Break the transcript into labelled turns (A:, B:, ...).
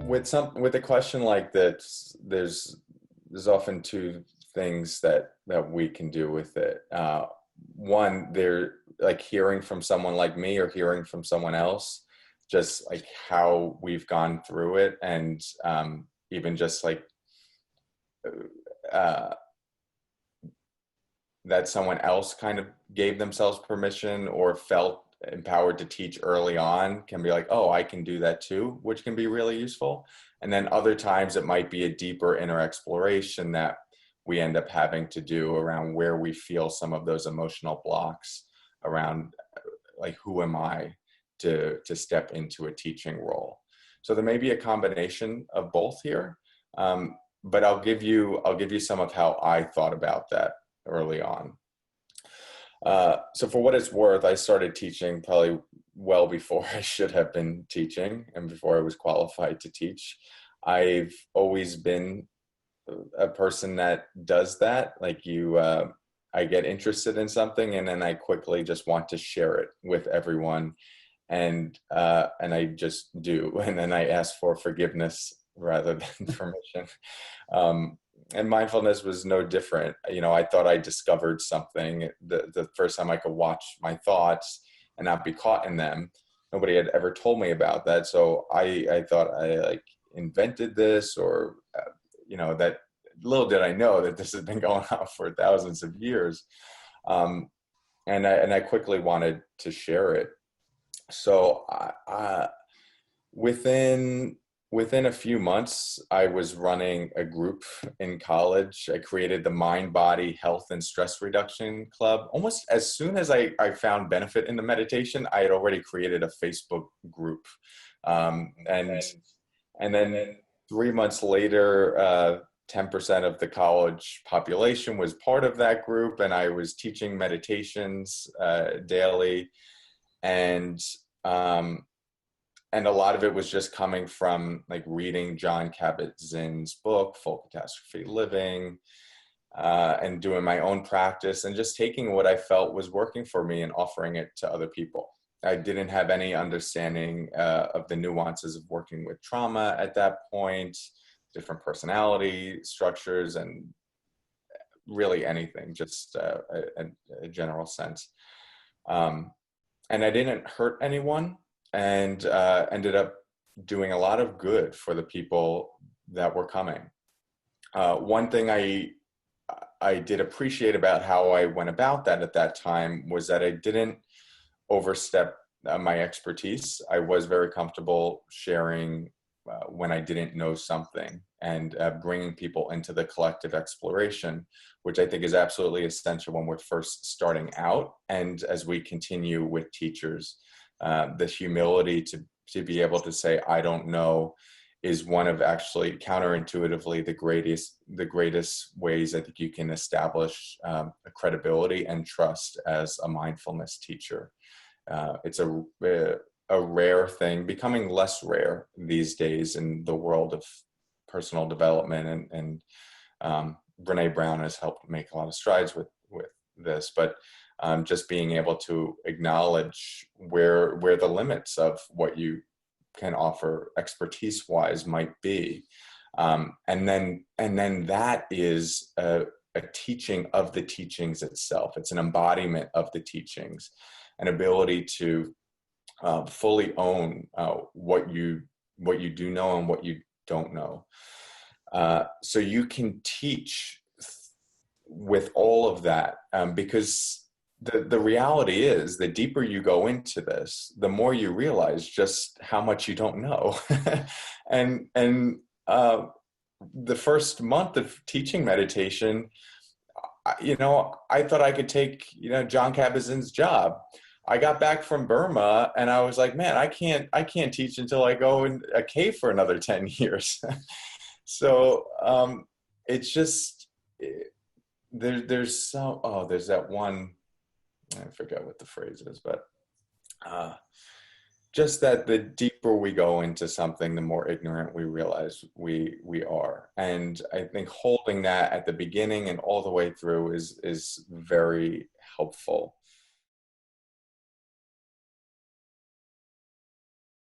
A: with a question like that, there's often two things that we can do with it. One, they're like hearing from someone like me or hearing from someone else, just like how we've gone through it, and even just like uh, that someone else kind of gave themselves permission or felt empowered to teach early on can be like, oh, I can do that too, which can be really useful. And then other times it might be a deeper inner exploration that we end up having to do around where we feel some of those emotional blocks around, like, who am I to step into a teaching role? So there may be a combination of both here, but I'll give you some of how I thought about that early on. So for what it's worth, I started teaching probably well before I should have been teaching and before I was qualified to teach. I've always been a person that does that. Like I get interested in something and then I quickly just want to share it with everyone. And I just do. And then I ask for forgiveness rather than permission. And mindfulness was no different. You know, I thought I discovered something the first time I could watch my thoughts and not be caught in them. Nobody had ever told me about that. So I thought I like invented this, or, that little did I know that this has been going on for thousands of years. And I quickly wanted to share it. So within a few months, I was running a group in college. I created the Mind, Body, Health, and Stress Reduction Club. Almost as soon as I found benefit in the meditation, I had already created a Facebook group. And then 3 months later, 10% of the college population was part of that group, and I was teaching meditations daily. And a lot of it was just coming from like reading Jon Kabat-Zinn's book, Full Catastrophe Living, and doing my own practice and just taking what I felt was working for me and offering it to other people. I didn't have any understanding of the nuances of working with trauma at that point, different personality structures, and really anything, just a general sense. And I didn't hurt anyone, and ended up doing a lot of good for the people that were coming. One thing I did appreciate about how I went about that at that time was that I didn't overstep my expertise. I was very comfortable sharing when I didn't know something, and bringing people into the collective exploration, which I think is absolutely essential when we're first starting out. And as we continue with teachers, the humility to be able to say, I don't know, is one of actually counterintuitively the greatest ways I think you can establish a credibility and trust as a mindfulness teacher. It's a rare thing, becoming less rare these days in the world of personal development, and Brene Brown has helped make a lot of strides with this, but just being able to acknowledge where the limits of what you can offer expertise wise might be, and then that is a teaching of the teachings itself. It's an embodiment of the teachings, an ability to fully own what you do know and what you don't know. So you can teach with all of that, because the reality is, the deeper you go into this, the more you realize just how much you don't know. and the first month of teaching meditation, I thought I could take, Jon Kabat-Zinn's job. I got back from Burma and I was like, man, I can't teach until I go in a cave for another 10 years. So it's just, there's that one, I forget what the phrase is, but just that the deeper we go into something, the more ignorant we realize we are. And I think holding that at the beginning and all the way through is very helpful.